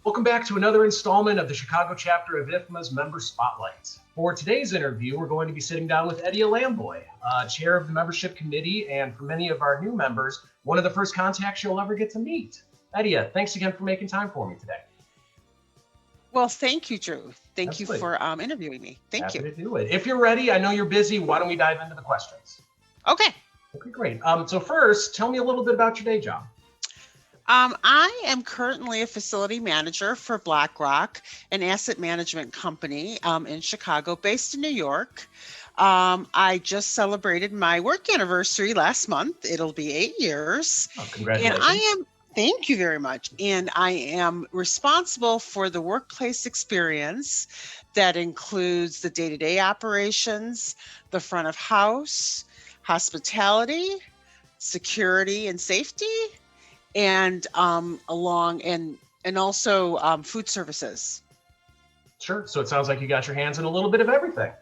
Welcome back to another installment of the Chicago chapter of IFMA's Member Spotlight. For today's interview, we're going to be sitting down with Edia Lamboy, chair of the membership committee, and for many of our new members, one of the first contacts you'll ever get to meet. Edia, thanks again for making time for me today. Well, thank you, Drew. Thank Absolutely. you for interviewing me. Thank you. Happy to do it. If you're ready, I know you're busy. Why don't we dive into the questions? Okay. Okay, great. So first, tell me a little bit about your day job. I am currently a facility manager for BlackRock, an asset management company in Chicago, based in New York. I just celebrated my work anniversary last month. It'll be 8 years. Oh, congratulations. Thank you very much. And I am responsible for the workplace experience that includes the day-to-day operations, the front of house, hospitality, security and safety, and also food services. Sure. So it sounds like you got your hands in a little bit of everything.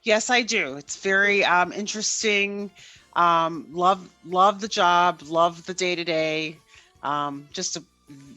Yes, I do. It's very interesting. Love the job. Love the day to day. Just a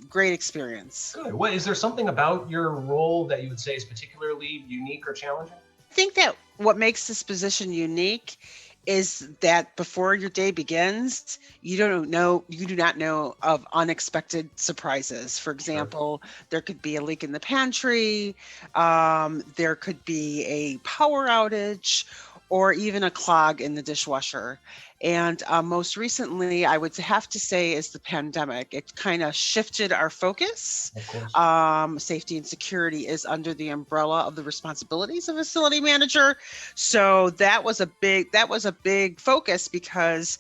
great experience. Good. What is there something about your role that you would say is particularly unique or challenging? I think that what makes this position unique is that before your day begins, you do not know of unexpected surprises. For example, there could be a leak in the pantry, there could be a power outage, or even a clog in the dishwasher. And most recently, I would have to say, is the pandemic. It kind of shifted our focus. Of course. Safety and security is under the umbrella of the responsibilities of a facility manager. So that was a big focus, because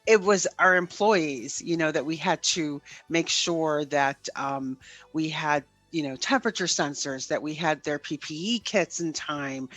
it was our employees, that we had to make sure that we had temperature sensors, that we had their PPE kits in time.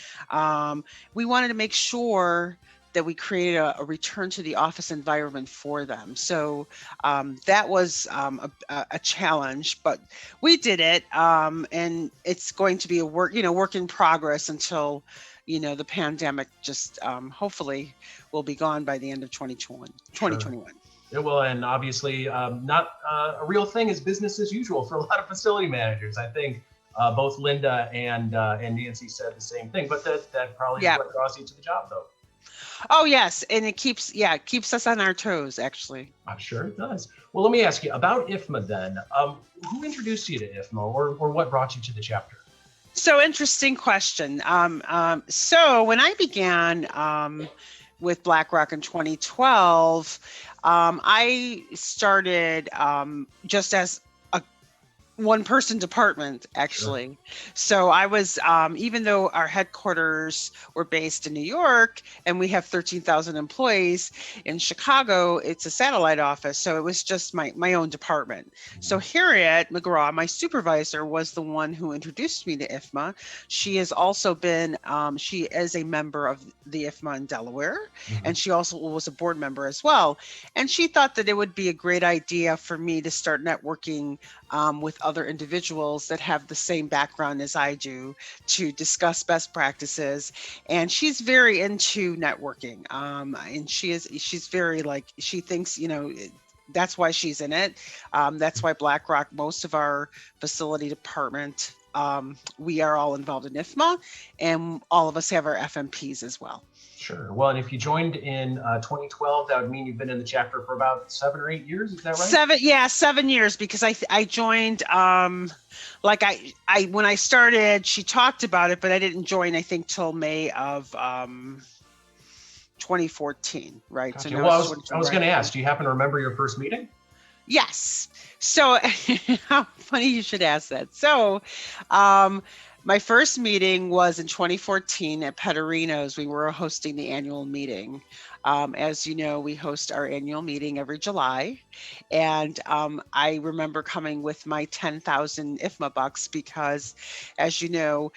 We wanted to make sure that we created a return to the office environment for them. So that was a challenge, but we did it. And it's going to be a work in progress until, the pandemic just hopefully will be gone by the end of 2021. Sure. Yeah, well, and obviously not a real thing is business as usual for a lot of facility managers. I think both Linda and Nancy said the same thing, but that probably is what draws you to the job, though. Oh, yes. And it keeps us on our toes, actually. I'm sure it does. Well, let me ask you about IFMA then. Who introduced you to IFMA, or what brought you to the chapter? So interesting question. So when I began with BlackRock in 2012, I started just as a one-person department, actually. Sure. So I was, even though our headquarters were based in New York and we have 13,000 employees in Chicago, it's a satellite office. So it was just my own department. Mm-hmm. So Harriet McGraw, my supervisor, was the one who introduced me to IFMA. She has also been, she is a member of the IFMA in Delaware, mm-hmm. and she also was a board member as well. And she thought that it would be a great idea for me to start networking with other individuals that have the same background as I do, to discuss best practices. And she's very into networking. And she's very, she thinks, that's why she's in it. That's why BlackRock, most of our facility department, we are all involved in IFMA, and all of us have our FMPs as well. Sure. Well, and if you joined in 2012, that would mean you've been in the chapter for about 7 or 8 years. Is that right? 7 years, because I joined, when I started, she talked about it, but I didn't join, I think, till May of 2014, right? Gotcha. So well, I was going to ask, do you happen to remember your first meeting? Yes. So how funny you should ask that. So, my first meeting was in 2014 at Petterino's. We were hosting the annual meeting. As you know, we host our annual meeting every July. And I remember coming with my 10,000 IFMA bucks because, as you know,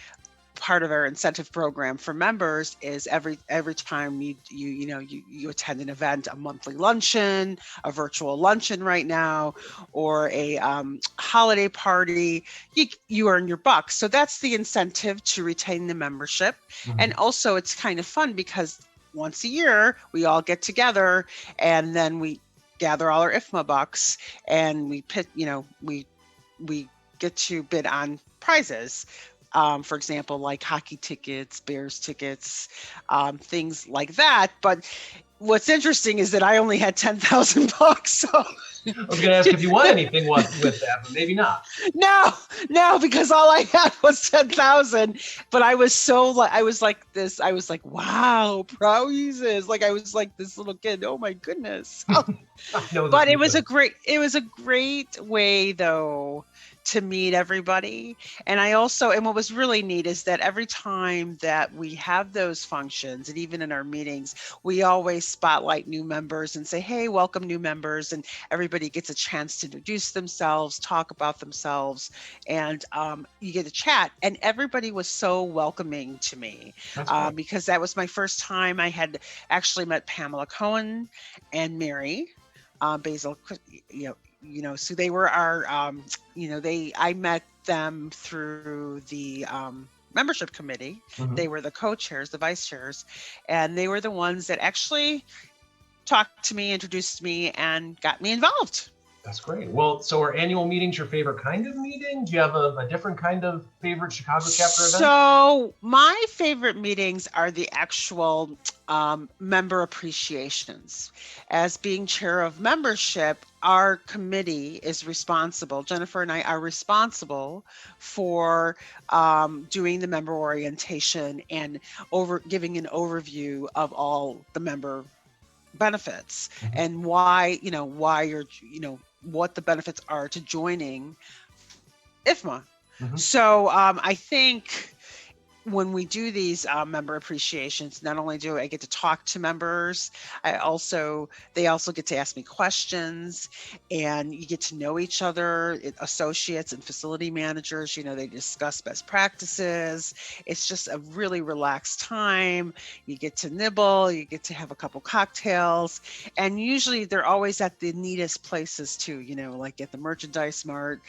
part of our incentive program for members is every time you attend an event, a monthly luncheon, a virtual luncheon right now, or a holiday party, you earn your bucks. So that's the incentive to retain the membership. Mm-hmm. And also it's kind of fun because once a year we all get together and then we gather all our IFMA bucks and we get to bid on prizes. For example, like hockey tickets, Bears tickets, things like that. But what's interesting is that I only had $10,000. So I was going to ask if you won anything with that, but maybe not. no, because all I had was 10,000. But I was I was like, wow, prizes. Like I was like this little kid. Oh my goodness. But it was a great way though to meet everybody. And what was really neat is that every time that we have those functions, and even in our meetings, we always spotlight new members and say, hey, welcome new members. And everybody gets a chance to introduce themselves, talk about themselves, and you get a chat. And everybody was so welcoming to me because that was my first time. I had actually met Pamela Cohen and Mary Basil, so they were our, I met them through the membership committee. Mm-hmm. They were the co-chairs, the vice chairs, and they were the ones that actually talked to me, introduced me, and got me involved. That's great. Well, so are annual meetings your favorite kind of meeting? Do you have a different kind of favorite Chicago chapter event? So my favorite meetings are the actual member appreciations. As being chair of membership, our committee is responsible. Jennifer and I are responsible for doing the member orientation and giving an overview of all the member benefits and why you're, what the benefits are to joining IFMA. So I think when we do these member appreciations, not only do I get to talk to members, they also get to ask me questions, and you get to know each other, associates and facility managers, they discuss best practices. It's just a really relaxed time. You get to nibble, you get to have a couple cocktails, and usually they're always at the neatest places too, like at the merchandise mart.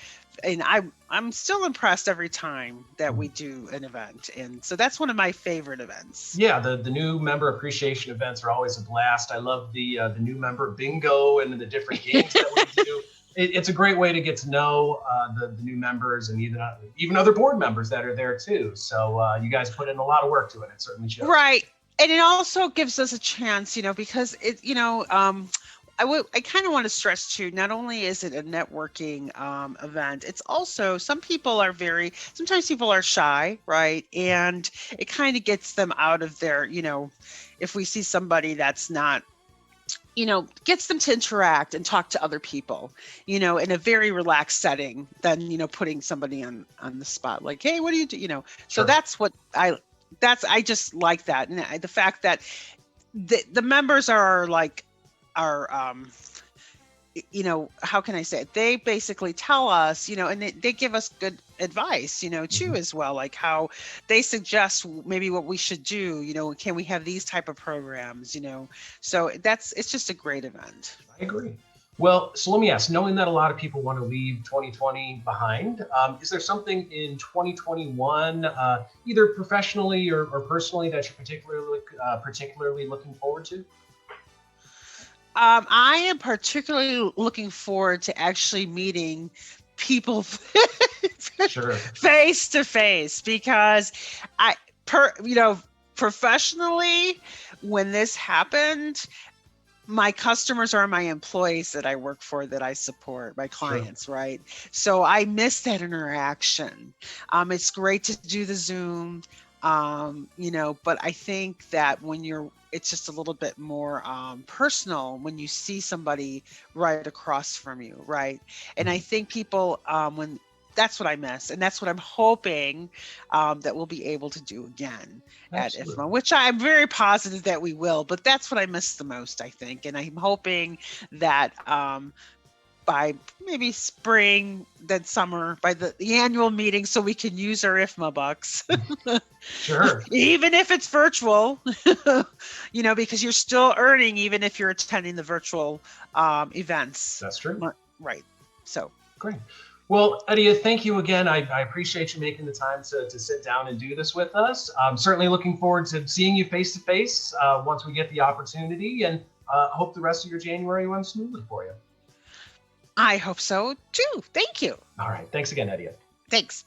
And I'm still impressed every time that we do an event. And so that's one of my favorite events. Yeah, the new member appreciation events are always a blast. I love the new member bingo and the different games that we do. It's a great way to get to know the new members and even other board members that are there too. So you guys put in a lot of work to it. It certainly shows. Right. And it also gives us a chance, because I kind of want to stress too, not only is it a networking event, it's also, sometimes people are shy, right? And it kind of gets them out of their, if we see somebody that's not, gets them to interact and talk to other people, in a very relaxed setting than, putting somebody on the spot, like, hey, what do you do? Sure. So I just like that. And the fact that the members are like, how can I say it? They basically tell us, and they give us good advice, too, as well, like how they suggest maybe what we should do, can we have these type of programs, so it's just a great event. I agree. Well, so let me ask, knowing that a lot of people want to leave 2020 behind, is there something in 2021, either professionally or personally, that you're particularly looking forward to? I am particularly looking forward to actually meeting people face to face, because professionally, when this happened, my customers are my employees that I work for, that I support, my clients, right? So I miss that interaction. It's great to do the Zoom, but I think that it's just a little bit more personal when you see somebody right across from you, right? And I think people, that's what I miss, and that's what I'm hoping that we'll be able to do again at IFMA, which I'm very positive that we will, but that's what I miss the most, I think. And I'm hoping that by maybe spring, then summer, by the annual meeting, so we can use our IFMA bucks. Sure. Even if it's virtual, because you're still earning even if you're attending the virtual events. That's true. Right. So great. Well, Edia, thank you again. I appreciate you making the time to sit down and do this with us. I'm certainly looking forward to seeing you face to face once we get the opportunity, and hope the rest of your January runs smoothly for you. I hope so too. Thank you. All right. Thanks again, Edia. Thanks.